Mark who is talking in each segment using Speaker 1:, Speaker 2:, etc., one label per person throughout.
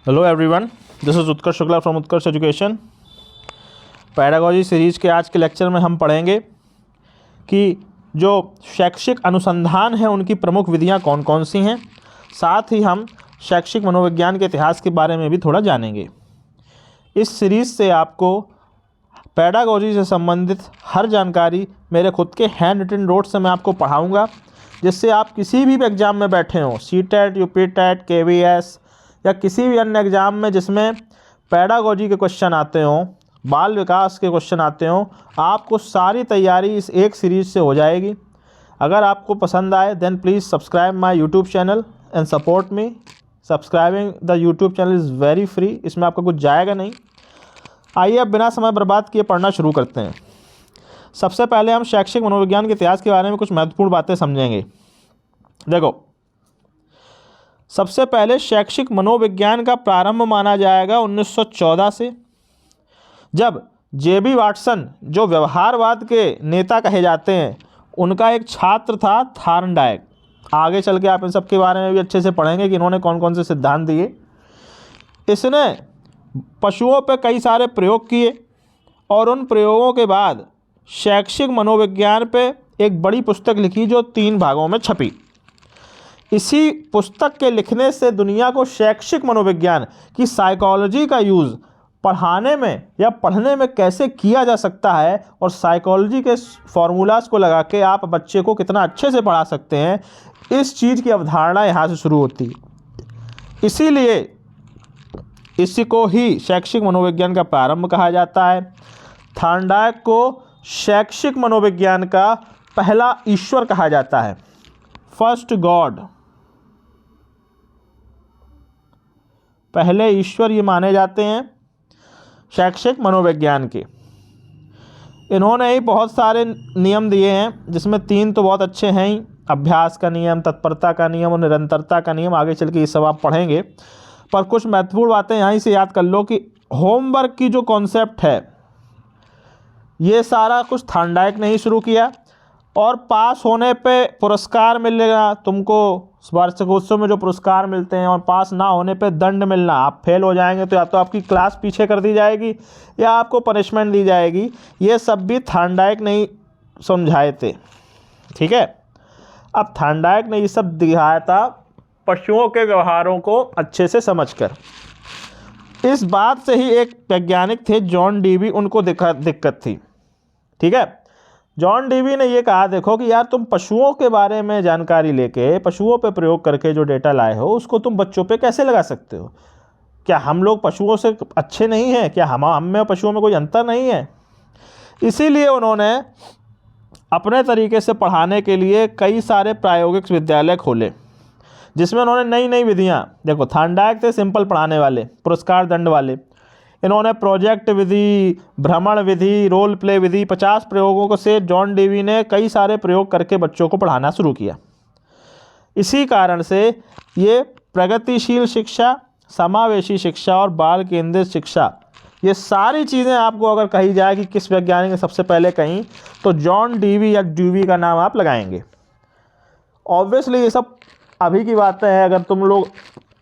Speaker 1: Hello everyone, this is Utkarsh Shukla from Utkarsh education. Pedagogy series के आज के lecture में हम पढ़ेंगे कि जो शैक्षिक अनुसंधान है उनकी प्रमुख विधियां कौन कौन सी हैं। साथ ही हम शैक्षिक मनोविज्ञान के इतिहास के बारे में भी थोड़ा जानेंगे। इस सीरीज़ से आपको पैडागोजी से संबंधित हर जानकारी मेरे खुद के हैंड रिटन नोट्स से मैं आपको पढ़ाऊँगा, जिससे आप किसी भी एग्ज़ाम में बैठे हों, सीटेट, यूपीटेट, केवीएस या किसी भी अन्य एग्ज़ाम में जिसमें पैडागोजी के क्वेश्चन आते हों, बाल विकास के क्वेश्चन आते हों, आपको सारी तैयारी इस एक सीरीज़ से हो जाएगी। अगर आपको पसंद आए then please subscribe my YouTube channel and support me. Subscribing the YouTube channel is very free, इसमें आपका कुछ जाएगा नहीं। आइए अब बिना समय बर्बाद किए पढ़ना शुरू करते हैं। सबसे पहले हम शैक्षिक मनोविज्ञान के इतिहास के बारे में कुछ महत्वपूर्ण बातें समझेंगे। देखो, सबसे पहले शैक्षिक मनोविज्ञान का प्रारंभ माना जाएगा 1914 से, जब जेबी वाटसन, जो व्यवहारवाद के नेता कहे जाते हैं, उनका एक छात्र था थार्नडाइक। आगे चल के आप इन सब के बारे में भी अच्छे से पढ़ेंगे कि इन्होंने कौन कौन से सिद्धांत दिए। इसने पशुओं पर कई सारे प्रयोग किए और उन प्रयोगों के बाद शैक्षिक मनोविज्ञान पे एक बड़ी पुस्तक लिखी जो 3 भागों में छपी। इसी पुस्तक के लिखने से दुनिया को शैक्षिक मनोविज्ञान की साइकोलॉजी का यूज़ पढ़ाने में या पढ़ने में कैसे किया जा सकता है और साइकोलॉजी के फॉर्मूलाज को लगा के आप बच्चे को कितना अच्छे से पढ़ा सकते हैं, इस चीज़ की अवधारणा यहाँ से शुरू होती है। इसीलिए इसी को ही शैक्षिक मनोविज्ञान का प्रारंभ कहा जाता है। थार्नडाइक को शैक्षिक मनोविज्ञान का पहला ईश्वर कहा जाता है, फर्स्ट गॉड। पहले ईश्वर ये माने जाते हैं शैक्षिक मनोविज्ञान के। इन्होंने ही बहुत सारे नियम दिए हैं, जिसमें 3 तो बहुत अच्छे हैं ही, अभ्यास का नियम, तत्परता का नियम और निरंतरता का नियम। आगे चल के ये सब आप पढ़ेंगे, पर कुछ महत्वपूर्ण बातें यहीं से याद कर लो कि होमवर्क की जो कॉन्सेप्ट है ये सारा कुछ थार्नडाइक ने ही शुरू किया। और पास होने पे पुरस्कार मिलेगा तुमको, वार्षिकोत्सव में जो पुरस्कार मिलते हैं, और पास ना होने पे दंड मिलना। आप फेल हो जाएंगे तो या तो आपकी क्लास पीछे कर दी जाएगी या आपको पनिशमेंट दी जाएगी। ये सब भी थार्नडाइक ने ही समझाए थे, ठीक है। अब थार्नडाइक ने ये सब दिखाया था पशुओं के व्यवहारों को अच्छे से समझकर। इस बात से ही एक वैज्ञानिक थे जॉन डीवी, उनको दिक्कत थी, ठीक है। जॉन डीवी ने ये कहा, देखो कि यार तुम पशुओं के बारे में जानकारी लेके, पशुओं पे प्रयोग करके जो डेटा लाए हो उसको तुम बच्चों पे कैसे लगा सकते हो? क्या हम लोग पशुओं से अच्छे नहीं हैं? क्या हम में और पशुओं में कोई अंतर नहीं है? इसीलिए उन्होंने अपने तरीके से पढ़ाने के लिए कई सारे प्रायोगिक विद्यालय खोले, जिसमें उन्होंने नई नई विधियाँ, देखो थार्नडाइक थे सिंपल पढ़ाने वाले, पुरस्कार दंड वाले। इन्होंने प्रोजेक्ट विधि, भ्रमण विधि, रोल प्ले विधि, 50 प्रयोगों से जॉन डीवी ने कई सारे प्रयोग करके बच्चों को पढ़ाना शुरू किया। इसी कारण से ये प्रगतिशील शिक्षा, समावेशी शिक्षा और बाल केंद्रित शिक्षा, ये सारी चीज़ें आपको अगर कही जाए कि किस वैज्ञानिक ने सबसे पहले कहीं, तो जॉन डीवी या ड्यूवी का नाम आप लगाएंगे। ऑब्वियसली ये सब अभी की बातें हैं। अगर तुम लोग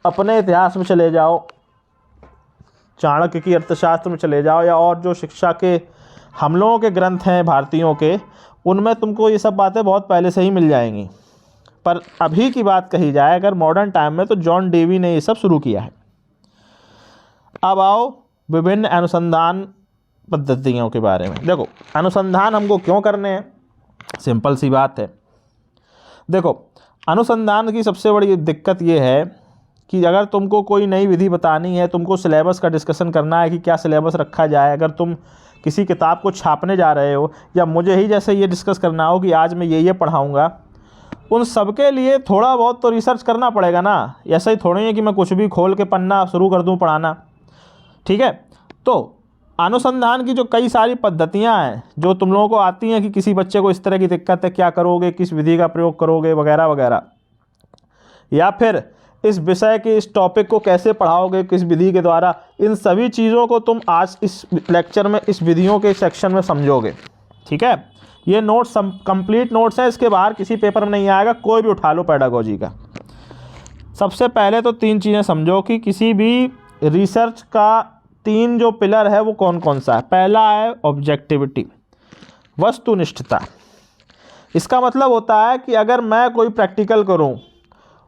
Speaker 1: अपने इतिहास में चले जाओ, चाणक्य की अर्थशास्त्र में चले जाओ, या और जो शिक्षा के हम लोगों के ग्रंथ हैं भारतीयों के, उनमें तुमको ये सब बातें बहुत पहले से ही मिल जाएंगी। पर अभी की बात कही जाए अगर मॉडर्न टाइम में, तो जॉन डीवी ने ये सब शुरू किया है। अब आओ विभिन्न अनुसंधान पद्धतियों के बारे में। देखो, अनुसंधान हमको क्यों करने हैं? सिंपल सी बात है। देखो, अनुसंधान की सबसे बड़ी दिक्कत ये है कि अगर तुमको कोई नई विधि बतानी है, तुमको सिलेबस का डिस्कशन करना है कि क्या सिलेबस रखा जाए, अगर तुम किसी किताब को छापने जा रहे हो, या मुझे ही जैसे ये डिस्कस करना हो कि आज मैं ये पढ़ाऊँगा, उन सब के लिए थोड़ा बहुत तो रिसर्च करना पड़ेगा ना। ऐसा ही थोड़ी है कि मैं कुछ भी खोल के पन्ना शुरू कर दूँ पढ़ाना, ठीक है। तो अनुसंधान की जो कई सारी पद्धतियाँ हैं जो तुम लोगों को आती हैं कि किसी बच्चे को इस तरह की दिक्कत है, क्या करोगे, किस विधि का प्रयोग करोगे, वगैरह वगैरह, या फिर इस विषय के इस टॉपिक को कैसे पढ़ाओगे, किस विधि के द्वारा, इन सभी चीज़ों को तुम आज इस लेक्चर में, इस विधियों के सेक्शन में समझोगे, ठीक है। ये नोट्स कंप्लीट नोट्स हैं, इसके बाहर किसी पेपर में नहीं आएगा, कोई भी उठा लो पैडागोजी का। सबसे पहले तो 3 चीज़ें समझो कि किसी भी रिसर्च का 3 जो पिलर है वो कौन कौन सा है। पहला है ऑब्जेक्टिविटी, वस्तुनिष्ठता। इसका मतलब होता है कि अगर मैं कोई प्रैक्टिकल करूं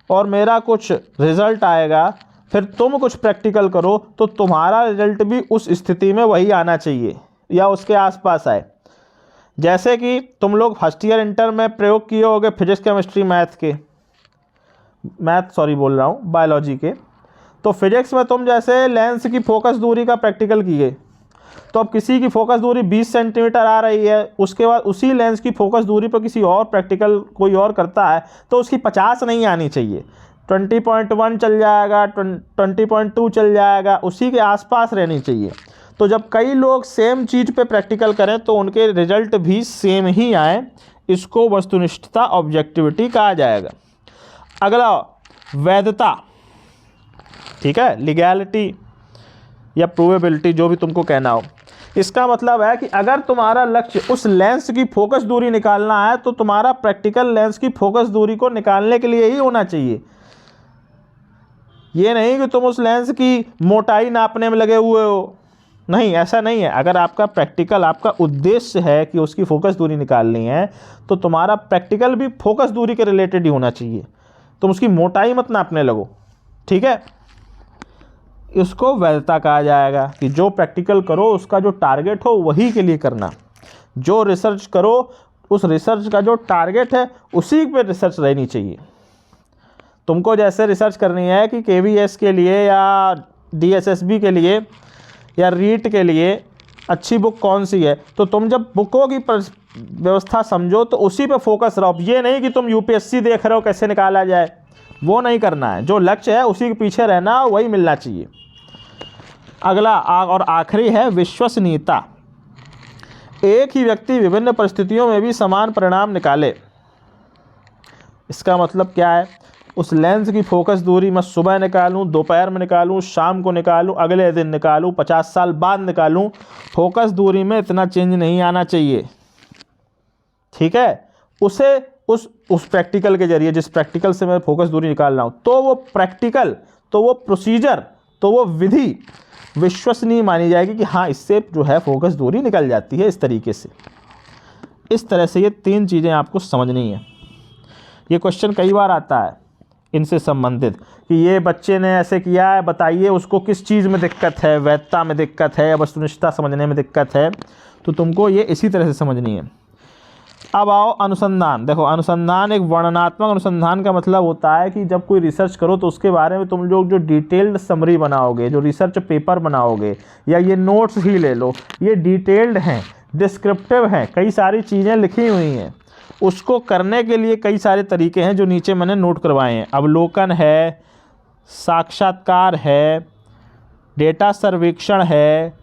Speaker 1: और मेरा कुछ रिज़ल्ट आएगा, फिर तुम कुछ प्रैक्टिकल करो तो तुम्हारा रिजल्ट भी उस स्थिति में वही आना चाहिए या उसके आसपास आए। जैसे कि तुम लोग फर्स्ट ईयर इंटर में प्रयोग किए होगे फिजिक्स केमिस्ट्री बायोलॉजी के। तो फिजिक्स में तुम जैसे लेंस की फोकस दूरी का प्रैक्टिकल किए, तो अब किसी की फोकस दूरी 20 सेंटीमीटर आ रही है, उसके बाद उसी लेंस की फोकस दूरी पर किसी और प्रैक्टिकल कोई और करता है तो उसकी 50 नहीं आनी चाहिए, 20.1 चल जाएगा, 20.2 चल जाएगा, उसी के आसपास रहनी चाहिए। तो जब कई लोग सेम चीज़ पे प्रैक्टिकल करें तो उनके रिजल्ट भी सेम ही आए। इसको वस्तुनिष्ठता, ऑब्जेक्टिविटी कहा जाएगा। अगला वैधता, ठीक है, लीगैलिटी या प्रूवेबिलिटी, जो भी तुमको कहना हो। इसका मतलब है कि अगर तुम्हारा लक्ष्य उस लेंस की फोकस दूरी निकालना है तो तुम्हारा प्रैक्टिकल लेंस की फोकस दूरी को निकालने के लिए ही होना चाहिए। ये नहीं कि तुम उस लेंस की मोटाई नापने में लगे हुए हो, नहीं, ऐसा नहीं है। अगर आपका प्रैक्टिकल, आपका उद्देश्य है कि उसकी फोकस दूरी निकालनी है तो तुम्हारा प्रैक्टिकल भी फोकस दूरी के रिलेटेड ही होना चाहिए। तुम उसकी मोटाई मत नापने लगो, ठीक है। इसको वैधता कहा जाएगा कि जो प्रैक्टिकल करो उसका जो टारगेट हो वही के लिए करना। जो रिसर्च करो उस रिसर्च का जो टारगेट है उसी पे रिसर्च रहनी चाहिए। तुमको जैसे रिसर्च करनी है कि KVS के लिए या DSSB के लिए या रीट के लिए अच्छी बुक कौन सी है, तो तुम जब बुकों की व्यवस्था समझो तो उसी पे फोकस रहो। ये नहीं कि तुम UPSC देख रहे हो कैसे निकाला जाए, वो नहीं करना है। जो लक्ष्य है उसी के पीछे रहना, वही मिलना चाहिए। अगला और आखिरी है विश्वसनीयता। एक ही व्यक्ति विभिन्न परिस्थितियों में भी समान परिणाम निकाले। इसका मतलब क्या है, उस लेंस की फोकस दूरी मैं सुबह निकालूं, दोपहर में निकालूं, शाम को निकालूं, अगले दिन निकालूं, 50 साल बाद निकालूं, फोकस दूरी में इतना चेंज नहीं आना चाहिए, ठीक है। उसे उस प्रैक्टिकल के जरिए, जिस प्रैक्टिकल से मैं फोकस दूरी निकाल रहा हूं, तो वो प्रैक्टिकल, तो वो प्रोसीजर, तो वो विधि विश्वसनीय मानी जाएगी कि हाँ, इससे जो है फोकस दूरी निकल जाती है इस तरीके से। इस तरह से ये 3 चीज़ें आपको समझनी है। ये क्वेश्चन कई बार आता है इनसे संबंधित कि ये बच्चे ने ऐसे किया है, बताइए उसको किस चीज़ में दिक्कत है, वैधता में दिक्कत है या वस्तुनिष्ठता समझने में दिक्कत है। तो तुमको ये इसी तरह से समझनी है। अब आओ अनुसंधान। देखो, अनुसंधान एक वर्णनात्मक अनुसंधान का मतलब होता है कि जब कोई रिसर्च करो तो उसके बारे में तुम लोग जो डिटेल्ड समरी बनाओगे, जो रिसर्च पेपर बनाओगे या ये नोट्स ही ले लो, ये डिटेल्ड हैं, डिस्क्रिप्टिव हैं, कई सारी चीज़ें लिखी हुई हैं। उसको करने के लिए कई सारे तरीके हैं जो नीचे मैंने नोट करवाए हैं। अवलोकन है, साक्षात्कार है, डेटा सर्वेक्षण है,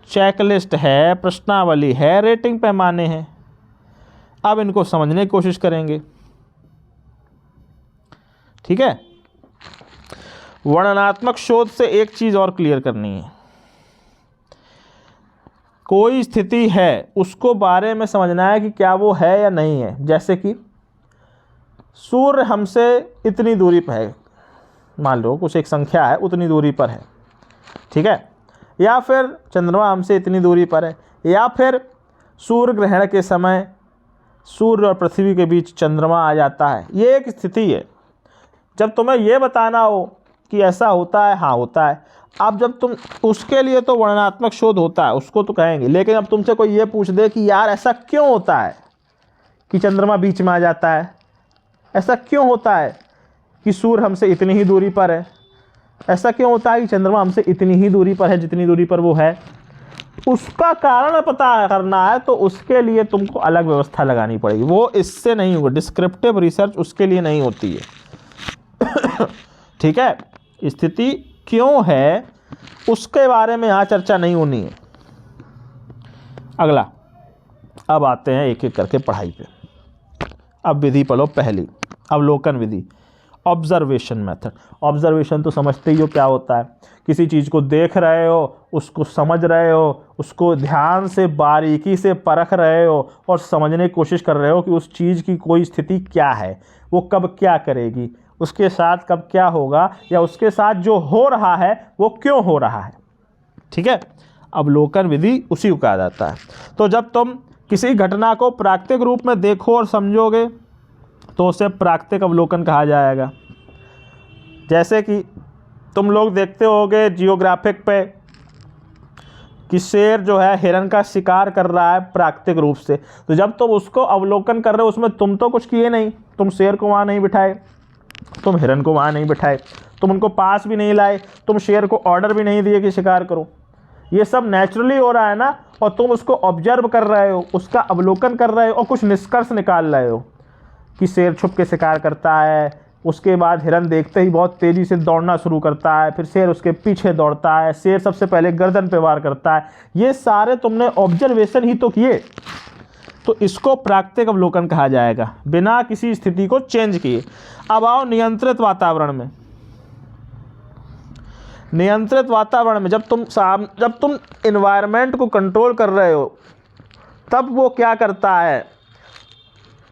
Speaker 1: चेकलिस्ट है, प्रश्नावली है, रेटिंग पैमाने हैं। अब इनको समझने की कोशिश करेंगे, ठीक है। वर्णनात्मक शोध से एक चीज़ और क्लियर करनी है। कोई स्थिति है उसको बारे में समझना है कि क्या वो है या नहीं है। जैसे कि सूर्य हमसे इतनी दूरी पर है, मान लो कुछ एक संख्या है, उतनी दूरी पर है, ठीक है। या फिर चंद्रमा हमसे इतनी दूरी पर है, या फिर सूर्य ग्रहण के समय सूर्य और पृथ्वी के बीच चंद्रमा आ जाता है। ये एक स्थिति है। जब तुम्हें ये बताना हो कि ऐसा होता है, हाँ होता है, अब जब तुम उसके लिए तो वर्णनात्मक शोध होता है, उसको तो कहेंगे। लेकिन अब तुमसे कोई ये पूछ दे कि यार ऐसा क्यों होता है कि चंद्रमा बीच में आ जाता है, ऐसा क्यों होता है कि सूर्य हमसे इतनी ही दूरी पर है, ऐसा क्यों होता है कि चंद्रमा हमसे इतनी ही दूरी पर है जितनी दूरी पर वो है, उसका कारण पता करना है तो उसके लिए तुमको अलग व्यवस्था लगानी पड़ेगी। वो इससे नहीं होगा, डिस्क्रिप्टिव रिसर्च उसके लिए नहीं होती है, ठीक है। स्थिति क्यों है उसके बारे में यहाँ चर्चा नहीं होनी है। अगला, अब आते हैं एक एक करके पढ़ाई पे। अब विधि पढ़ो। पहली, अवलोकन विधि, ऑब्जर्वेशन मेथड। ऑब्जर्वेशन तो समझते ही हो क्या होता है। किसी चीज़ को देख रहे हो, उसको समझ रहे हो, उसको ध्यान से बारीकी से परख रहे हो और समझने की कोशिश कर रहे हो कि उस चीज़ की कोई स्थिति क्या है, वो कब क्या करेगी, उसके साथ कब क्या होगा, या उसके साथ जो हो रहा है वो क्यों हो रहा है। ठीक है, अवलोकन विधि उसी को कहा जाता है। तो जब तुम किसी घटना को प्राकृतिक रूप में देखो और समझोगे तो उसे प्राकृतिक अवलोकन कहा जाएगा। जैसे कि तुम लोग देखते होगे जियोग्राफिक पे कि शेर जो है हिरन का शिकार कर रहा है प्राकृतिक रूप से, तो जब तुम उसको अवलोकन कर रहे हो उसमें तुम तो कुछ किए नहीं, तुम शेर को वहाँ नहीं बिठाए, तुम हिरन को वहाँ नहीं बिठाए, तुम उनको पास भी नहीं लाए, तुम शेर को ऑर्डर भी नहीं दिए कि शिकार करो। ये सब नेचुरली हो रहा है ना, और तुम उसको ऑब्जर्व कर रहे हो, उसका अवलोकन कर रहे हो और कुछ निष्कर्ष निकाल रहे हो कि शेर छुप के शिकार करता है, उसके बाद हिरन देखते ही बहुत तेज़ी से दौड़ना शुरू करता है, फिर शेर उसके पीछे दौड़ता है, शेर सबसे पहले गर्दन पे वार करता है। ये सारे तुमने ऑब्जर्वेशन ही तो किए, तो इसको प्राकृतिक अवलोकन कहा जाएगा, बिना किसी स्थिति को चेंज किए। अब आओ नियंत्रित वातावरण में। नियंत्रित वातावरण में जब तुम एनवायरनमेंट को कंट्रोल कर रहे हो तब वो क्या करता है,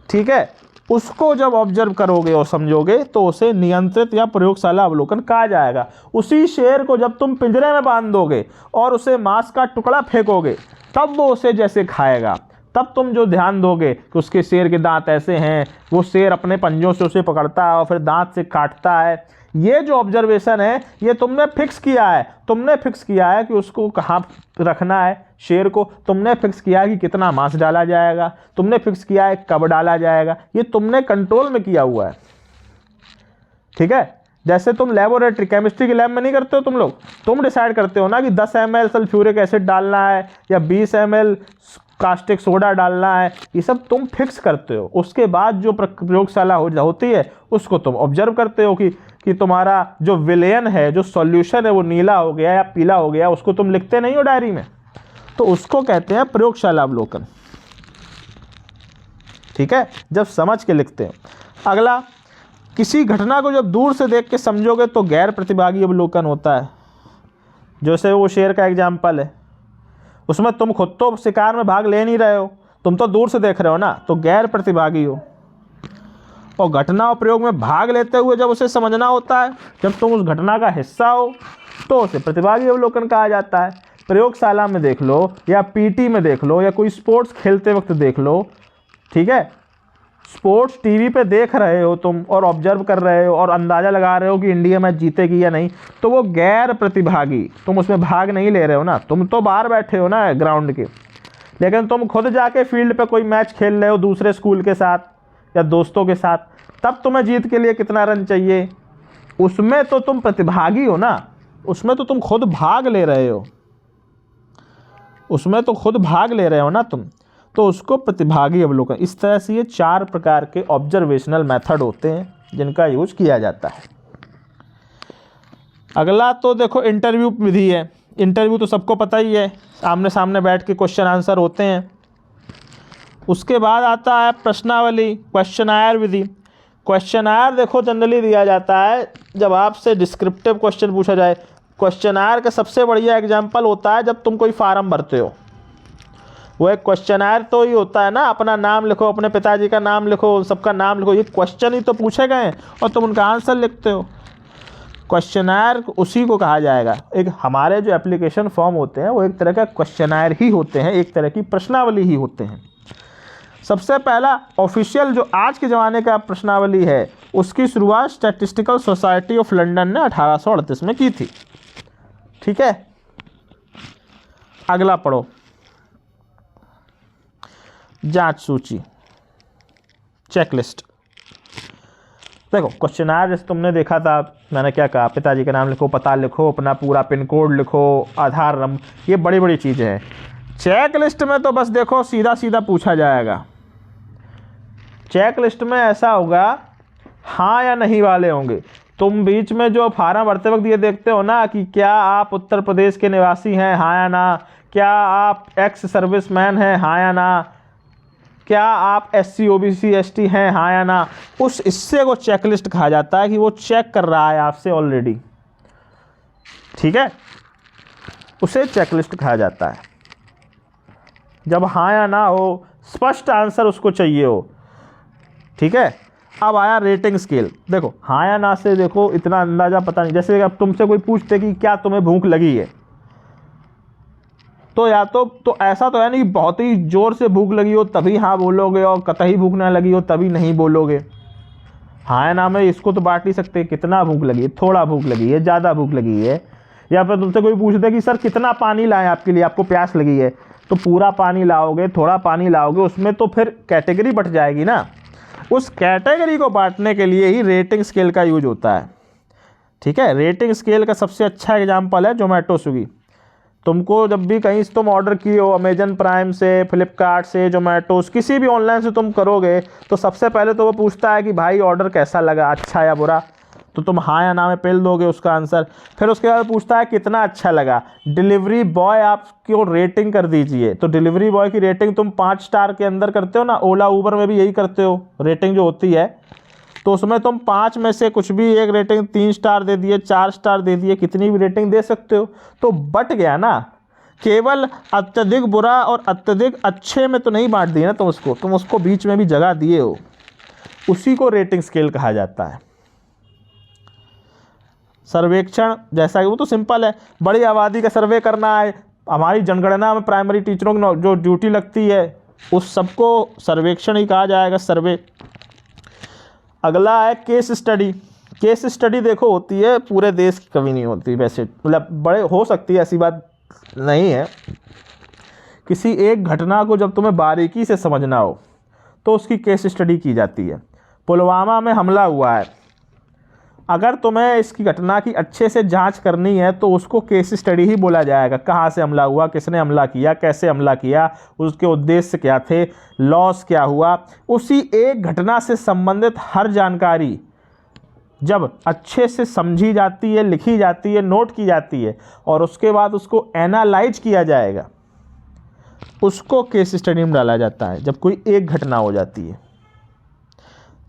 Speaker 1: ठीक है, उसको जब ऑब्जर्व करोगे और समझोगे तो उसे नियंत्रित या प्रयोगशाला अवलोकन कहा जाएगा। उसी शेर को जब तुम पिंजरे में बांध दोगे और उसे मांस का टुकड़ा फेंकोगे तब वो उसे जैसे खाएगा, तब तुम जो ध्यान दोगे कि उसके शेर के दांत ऐसे हैं, वो शेर अपने पंजों से उसे पकड़ता है और फिर दांत से काटता है, ये जो ऑब्जर्वेशन है ये तुमने फिक्स किया है। तुमने फिक्स किया है कि उसको कहाँ रखना है, शेर को तुमने फिक्स किया है कि कितना मांस डाला जाएगा, तुमने फिक्स किया है कब डाला जाएगा, ये तुमने कंट्रोल में किया हुआ है। ठीक है, जैसे तुम लेबोरेटरी केमिस्ट्री की लैब में नहीं करते हो तुम लोग, तुम डिसाइड करते हो ना कि 10 ml सल्फ्यूरिक एसिड डालना है या 20 ml कास्टिक सोडा डालना है, ये सब तुम फिक्स करते हो। उसके बाद जो प्रयोगशाला होती है उसको तुम ऑब्जर्व करते हो कि तुम्हारा जो विलयन है, जो सॉल्यूशन है वो नीला हो गया या पीला हो गया, उसको तुम लिखते नहीं हो डायरी में, तो उसको कहते हैं प्रयोगशाला अवलोकन। ठीक है, जब समझ के लिखते हो। अगला, किसी घटना को जब दूर से देख के समझोगे तो गैर प्रतिभागी अवलोकन होता है। जैसे वो शेर का एग्जाम्पल है, उसमें तुम खुद तो शिकार में भाग ले नहीं रहे हो, तुम तो दूर से देख रहे हो ना, तो गैर प्रतिभागी हो। और घटना और प्रयोग में भाग लेते हुए जब उसे समझना होता है, जब तुम उस घटना का हिस्सा हो, तो उसे प्रतिभागी अवलोकन कहा जाता है। प्रयोगशाला में देख लो या पीटी में देख लो या कोई स्पोर्ट्स खेलते वक्त देख लो, ठीक है, स्पोर्ट्स टीवी पे देख रहे हो तुम और ऑब्जर्व कर रहे हो और अंदाज़ा लगा रहे हो कि इंडिया मैच जीतेगी या नहीं, तो वो गैर प्रतिभागी, तुम उसमें भाग नहीं ले रहे हो ना, तुम तो बाहर बैठे हो ना ग्राउंड के। लेकिन तुम खुद जाके फील्ड पे कोई मैच खेल रहे हो दूसरे स्कूल के साथ या दोस्तों के साथ, तब तुम्हें जीत के लिए कितना रन चाहिए, उसमें तो तुम प्रतिभागी हो ना, उसमें तो तुम खुद भाग ले रहे हो, उसमें तो खुद भाग ले रहे हो ना तुम, तो उसको प्रतिभागी अवलोकन। इस तरह से ये 4 प्रकार के ऑब्जर्वेशनल मेथड होते हैं जिनका यूज किया जाता है। अगला तो देखो इंटरव्यू विधि है। इंटरव्यू तो सबको पता ही है, आमने सामने बैठ के क्वेश्चन आंसर होते हैं। उसके बाद आता है प्रश्नावली, क्वेश्चनायर विधि। क्वेश्चनायर देखो जनरली दिया जाता है जब आपसे डिस्क्रिप्टिव क्वेश्चन पूछा जाए। क्वेश्चनायर का सबसे बढ़िया एग्जाम्पल होता है जब तुम कोई फार्म भरते हो, वो एक क्वेश्चनायर तो ही होता है ना, अपना नाम लिखो, अपने पिताजी का नाम लिखो, सबका नाम लिखो, ये क्वेश्चन ही तो पूछे गए और तुम उनका आंसर लिखते हो। क्वेश्चनायर उसी को कहा जाएगा। एक हमारे जो एप्लीकेशन फॉर्म होते हैं वो एक तरह का क्वेश्चनायर ही होते हैं, एक तरह की प्रश्नावली ही होते हैं। सबसे पहला ऑफिशियल जो आज के ज़माने का प्रश्नावली है, उसकी शुरुआत स्टैटिस्टिकल सोसाइटी ऑफ लंदन ने 1838 में की थी। ठीक है, अगला पढ़ो, जांच सूची, चेकलिस्ट। देखो क्वेश्चनायर जैसे तुमने देखा था, मैंने क्या कहा, पिताजी का नाम लिखो, पता लिखो, अपना पूरा पिन कोड लिखो, आधार नंबर, ये बड़ी बड़ी चीज़ें हैं। चेकलिस्ट में तो बस देखो सीधा सीधा पूछा जाएगा। चेकलिस्ट में ऐसा होगा हाँ या नहीं वाले होंगे। तुम बीच में जो फार्म भरते वक्त ये देखते हो ना कि क्या आप उत्तर प्रदेश के निवासी हैं, हाँ या ना, क्या आप एक्स सर्विसमैन हैं, हाँ या ना, क्या आप SC OBC ST हैं, हाँ या ना, उस हिस्से को चेकलिस्ट कहा जाता है कि वो चेक कर रहा है आपसे ऑलरेडी। ठीक है, उसे चेकलिस्ट कहा जाता है। जब हाँ या ना हो, स्पष्ट आंसर उसको चाहिए हो। ठीक है, अब आया रेटिंग स्केल। देखो हाँ या ना से देखो इतना अंदाज़ा पता नहीं। जैसे अब तुमसे कोई पूछते कि क्या तुम्हें भूख लगी है, तो या तो ऐसा तो है नहीं बहुत ही ज़ोर से भूख लगी हो तभी हाँ बोलोगे, और कतई भूख ना लगी हो तभी नहीं बोलोगे। हाँ या ना में इसको तो बांट नहीं सकते, कितना भूख लगी है, थोड़ा भूख लगी है, ज़्यादा भूख लगी है। या फिर तुमसे कोई पूछते कि सर कितना पानी लाएं आपके लिए, आपको प्यास लगी है, तो पूरा पानी लाओगे, थोड़ा पानी लाओगे, उसमें तो फिर कैटेगरी बट जाएगी ना। उस कैटेगरी को बांटने के लिए ही रेटिंग स्केल का यूज होता है। ठीक है, रेटिंग स्केल का सबसे अच्छा एग्जाम्पल है जोमेटो स्विगी। तुमको जब भी कहीं से तुम ऑर्डर किए हो, अमेजन प्राइम से, फ्लिपकार्ट से, जोमेटो, किसी भी ऑनलाइन से तुम करोगे, तो सबसे पहले तो वो पूछता है कि भाई ऑर्डर कैसा लगा, अच्छा या बुरा। तो तुम हाँ या ना में पेल दोगे उसका आंसर। फिर उसके बाद पूछता है कितना अच्छा लगा। डिलीवरी बॉय आपको रेटिंग कर दीजिए, तो डिलीवरी बॉय की रेटिंग तुम 5 स्टार के अंदर करते हो ना, ओला ऊबर में भी यही करते हो, रेटिंग जो होती है। तो उसमें तुम 5 में से कुछ भी एक रेटिंग 3 स्टार दे दिए, 4 स्टार दे दिए, कितनी भी रेटिंग दे सकते हो। तो बट गया ना, केवल अत्यधिक बुरा और अत्यधिक अच्छे में तो नहीं बांट दिए ना तुम उसको बीच में भी जगह दिए हो। उसी को रेटिंग स्केल कहा जाता है। सर्वेक्षण जैसा कि वो तो सिंपल है, बड़ी आबादी का सर्वे करना है। हमारी जनगणना में प्राइमरी टीचरों की जो ड्यूटी लगती है उस सबको सर्वेक्षण ही कहा जाएगा, सर्वे। अगला है केस स्टडी। केस स्टडी देखो होती है पूरे देश की, कभी नहीं होती वैसे, मतलब बड़े हो सकती है, ऐसी बात नहीं है। किसी एक घटना को जब तुम्हें बारीकी से समझना हो तो उसकी केस स्टडी की जाती है। पुलवामा में हमला हुआ है, अगर तुम्हें इसकी घटना की अच्छे से जांच करनी है तो उसको केस स्टडी ही बोला जाएगा। कहाँ से हमला हुआ, किसने हमला किया, कैसे हमला किया, उसके उद्देश्य क्या थे, लॉस क्या हुआ, उसी एक घटना से संबंधित हर जानकारी जब अच्छे से समझी जाती है, लिखी जाती है, नोट की जाती है, और उसके बाद उसको एनालाइज किया जाएगा, उसको केस स्टडी में डाला जाता है जब कोई एक घटना हो जाती है।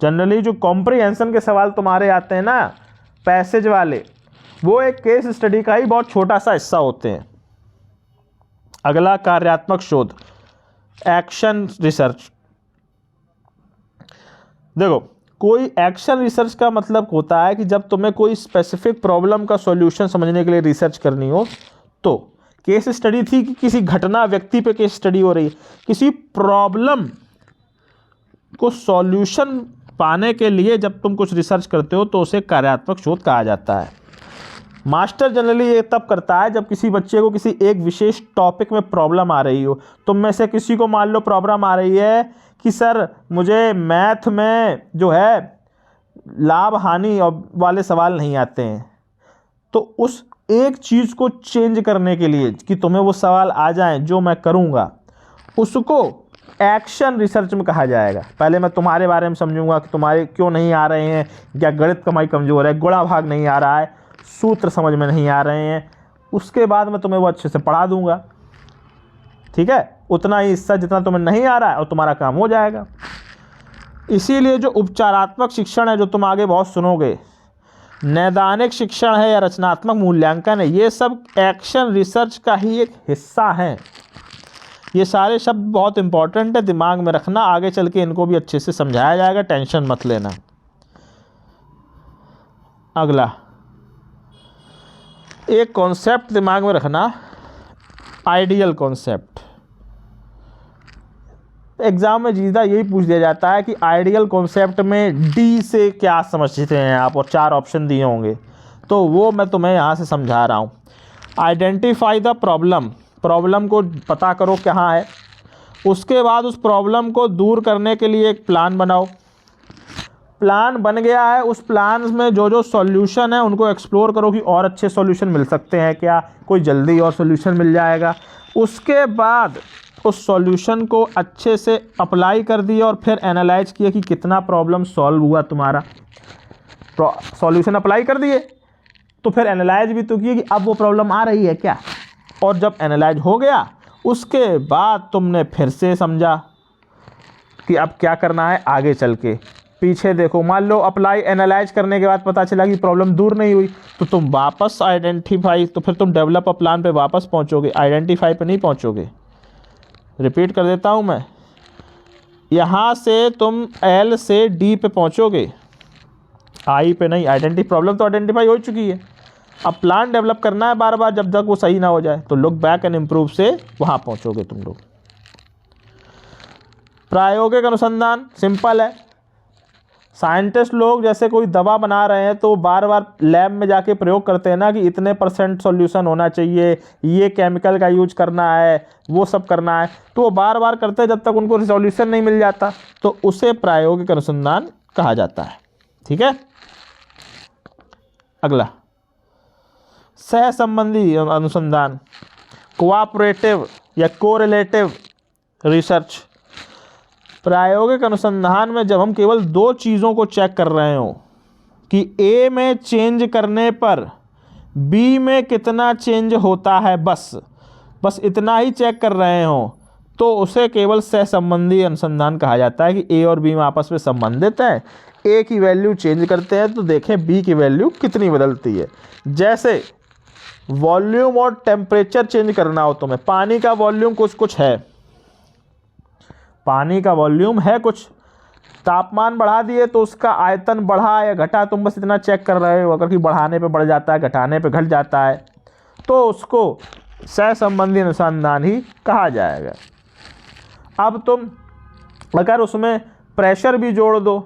Speaker 1: जनरली जो कॉम्प्रिहेंशन के सवाल तुम्हारे आते हैं ना, पैसेज वाले, वो एक केस स्टडी का ही बहुत छोटा सा हिस्सा होते हैं। अगला कार्यात्मक शोध, एक्शन रिसर्च। देखो कोई एक्शन रिसर्च का मतलब होता है कि जब तुम्हें कोई स्पेसिफिक प्रॉब्लम का सॉल्यूशन समझने के लिए रिसर्च करनी हो। तो केस स्टडी थी कि किसी घटना, व्यक्ति पे केस स्टडी हो रही है, किसी प्रॉब्लम को सॉल्यूशन पाने के लिए जब तुम कुछ रिसर्च करते हो तो उसे कार्यात्मक शोध कहा जाता है। मास्टर जनरली ये तब करता है जब किसी बच्चे को किसी एक विशेष टॉपिक में प्रॉब्लम आ रही हो। तुम में से किसी को मान लो प्रॉब्लम आ रही है कि सर मुझे मैथ में जो है लाभ हानि वाले सवाल नहीं आते हैं, तो उस एक चीज़ को चेंज करने के लिए कि तुम्हें वो सवाल आ जाएं जो मैं करूँगा, उसको एक्शन रिसर्च में कहा जाएगा। पहले मैं तुम्हारे बारे में समझूंगा कि तुम्हारे क्यों नहीं आ रहे हैं, क्या गणित कमाई कमज़ोर है, गुणा भाग नहीं आ रहा है, सूत्र समझ में नहीं आ रहे हैं, उसके बाद मैं तुम्हें वो अच्छे से पढ़ा दूंगा। ठीक है, उतना ही हिस्सा जितना तुम्हें नहीं आ रहा है और तुम्हारा काम हो जाएगा। इसीलिए जो उपचारात्मक शिक्षण है जो तुम आगे बहुत सुनोगे, नैदानिक शिक्षण है या रचनात्मक मूल्यांकन है, ये सब एक्शन रिसर्च का ही एक हिस्सा है। ये सारे शब्द बहुत इंपॉर्टेंट है, दिमाग में रखना, आगे चल के इनको भी अच्छे से समझाया जाएगा, टेंशन मत लेना। अगला एक कॉन्सेप्ट दिमाग में रखना, आइडियल कॉन्सेप्ट। एग्जाम में जीता यही पूछ दिया जाता है कि आइडियल कॉन्सेप्ट में डी से क्या समझते हैं आप, और 4 ऑप्शन दिए होंगे, तो वो मैं तुम्हें यहाँ से समझा रहा हूँ। आइडेंटिफाई द प्रॉब्लम, प्रॉब्लम को पता करो कहाँ है। उसके बाद उस प्रॉब्लम को दूर करने के लिए एक प्लान बनाओ। प्लान बन गया है, उस प्लान में जो जो सॉल्यूशन है उनको एक्सप्लोर करो कि और अच्छे सॉल्यूशन मिल सकते हैं क्या, कोई जल्दी और सॉल्यूशन मिल जाएगा। उसके बाद उस सॉल्यूशन को अच्छे से अप्लाई कर दिए और फिर एनालाइज किया कि कितना प्रॉब्लम सॉल्व हुआ तुम्हारा। सॉल्यूशन अप्लाई कर दिए तो फिर एनालाइज भी तो किए कि अब वो प्रॉब्लम आ रही है क्या, और जब एनालाइज हो गया उसके बाद तुमने फिर से समझा कि अब क्या करना है आगे चल के। पीछे देखो, मान लो अप्लाई एनालाइज करने के बाद पता चला कि प्रॉब्लम दूर नहीं हुई, तो तुम वापस आइडेंटिफाई, तो फिर तुम डेवलप अ प्लान पे वापस पहुंचोगे, आइडेंटिफाई पे नहीं पहुंचोगे। रिपीट कर देता हूं मैं, यहाँ से तुम एल से डी पे पहुँचोगे, आई पे नहीं। आइडेंटिटी प्रॉब्लम तो आइडेंटिफाई हो चुकी है, अब प्लान डेवलप करना है बार बार, जब तक वो सही ना हो जाए। तो लुक बैक एंड इम्प्रूव से वहाँ पहुँचोगे तुम लोग। प्रायोगिक अनुसंधान सिंपल है। साइंटिस्ट लोग जैसे कोई दवा बना रहे हैं तो बार बार लैब में जाके प्रयोग करते हैं ना कि इतने % सॉल्यूशन होना चाहिए, ये केमिकल का यूज करना है, वो सब करना है। तो वो बार बार करते हैं जब तक उनको सॉल्यूशन नहीं मिल जाता, तो उसे प्रायोगिक अनुसंधान कहा जाता है। ठीक है, अगला सह संबंधी अनुसंधान, कोऑपरेटिव या कोरिलेटिव रिसर्च। प्रायोगिक अनुसंधान में जब हम केवल 2 चीज़ों को चेक कर रहे हो कि ए में चेंज करने पर बी में कितना चेंज होता है, बस इतना ही चेक कर रहे हो, तो उसे केवल सह संबंधी अनुसंधान कहा जाता है कि ए और बी में आपस में संबंधित है। ए की वैल्यू चेंज करते हैं तो देखें बी की वैल्यू कितनी बदलती है। जैसे वॉल्यूम और टेम्परेचर चेंज करना हो तुम्हें, पानी का वॉल्यूम कुछ है, पानी का वॉल्यूम है कुछ, तापमान बढ़ा दिए तो उसका आयतन बढ़ा या घटा, तुम बस इतना चेक कर रहे हो। अगर कि बढ़ाने पे बढ़ जाता है, घटाने पे घट जाता है, तो उसको सह संबंधी अनुसंधान ही कहा जाएगा। अब तुम अगर उसमें प्रेशर भी जोड़ दो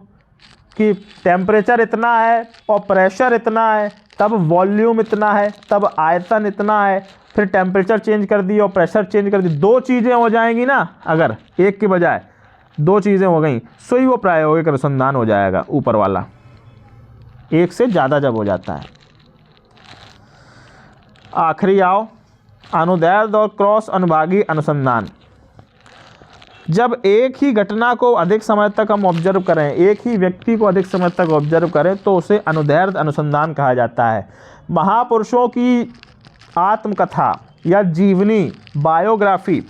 Speaker 1: कि टेम्परेचर इतना है और प्रेशर इतना है, तब वॉल्यूम इतना है, तब आयतन इतना है, फिर टेम्परेचर चेंज कर दी और प्रेशर चेंज कर दी, 2 चीज़ें हो जाएंगी ना। अगर एक के बजाय 2 चीज़ें हो गई, सो ही वो प्रायोगिक अनुसंधान हो जाएगा ऊपर वाला। एक से ज़्यादा जब हो जाता है। आखिरी आओ, अनुदैर्ध्य और क्रॉस अनुभागीय अनुसंधान। जब एक ही घटना को अधिक समय तक हम ऑब्जर्व करें, एक ही व्यक्ति को अधिक समय तक ऑब्जर्व करें, तो उसे अनुदैर्ध्य अनुसंधान कहा जाता है। महापुरुषों की आत्मकथा या जीवनी, बायोग्राफी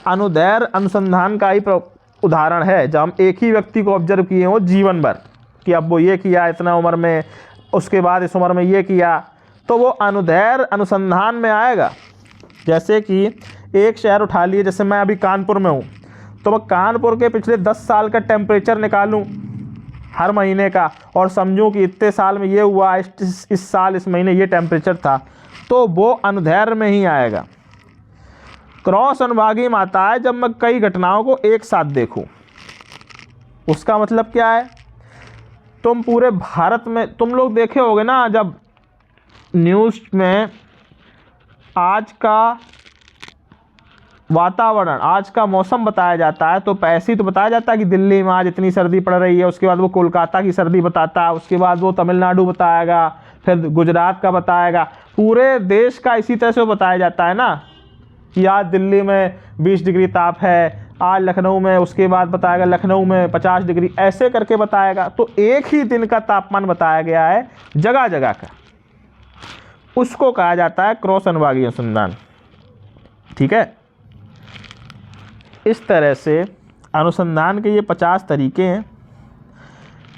Speaker 1: अनुदैर्ध्य अनुसंधान का ही उदाहरण है। जब हम एक ही व्यक्ति को ऑब्जर्व किए हो जीवन भर कि अब वो ये किया इतना उम्र में, उसके बाद इस उम्र में ये किया, तो वो अनुदैर्ध्य अनुसंधान में आएगा। जैसे कि एक शहर उठा लिए, जैसे मैं अभी कानपुर में हूँ, तो मैं कानपुर के पिछले 10 साल का टेम्परेचर निकालूं हर महीने का और समझूं कि इतने साल में ये हुआ, इस साल इस महीने ये टेम्परेचर था, तो वो अनुदैर्ध्य में ही आएगा। क्रॉस अनुभागीय में आता है जब मैं कई घटनाओं को एक साथ देखूं। उसका मतलब क्या है, तुम पूरे भारत में, तुम लोग देखे होगे ना, जब न्यूज़ में आज का वातावरण, आज का मौसम बताया जाता है, तो ऐसे ही तो बताया जाता है कि दिल्ली में आज इतनी सर्दी पड़ रही है, उसके बाद वो कोलकाता की सर्दी बताता है, उसके बाद वो तमिलनाडु बताएगा, फिर गुजरात का बताएगा, पूरे देश का इसी तरह से बताया जाता है ना कि आज दिल्ली में 20 डिग्री ताप है, आज लखनऊ में, उसके बाद बताएगा लखनऊ में 50 डिग्री, ऐसे करके बताएगा। तो एक ही दिन का तापमान बताया गया है जगह जगह का, उसको कहा जाता है क्रॉस अनुभागीय अनुसंधान। ठीक है, इस तरह से अनुसंधान के ये 50 तरीके हैं।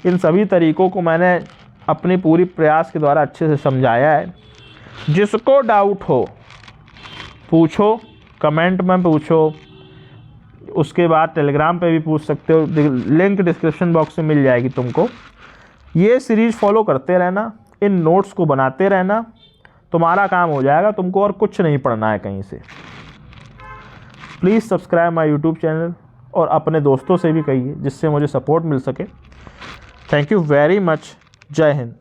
Speaker 1: इन सभी तरीकों को मैंने अपने पूरी प्रयास के द्वारा अच्छे से समझाया है। जिसको डाउट हो पूछो, कमेंट में पूछो, उसके बाद टेलीग्राम पे भी पूछ सकते हो, लिंक डिस्क्रिप्शन बॉक्स में मिल जाएगी तुमको। ये सीरीज़ फॉलो करते रहना, इन नोट्स को बनाते रहना, तुम्हारा काम हो जाएगा, तुमको और कुछ नहीं पढ़ना है कहीं से। Please subscribe my YouTube channel और अपने दोस्तों से भी कहिए जिससे मुझे सपोर्ट मिल सके। Thank you very much. जय हिंद।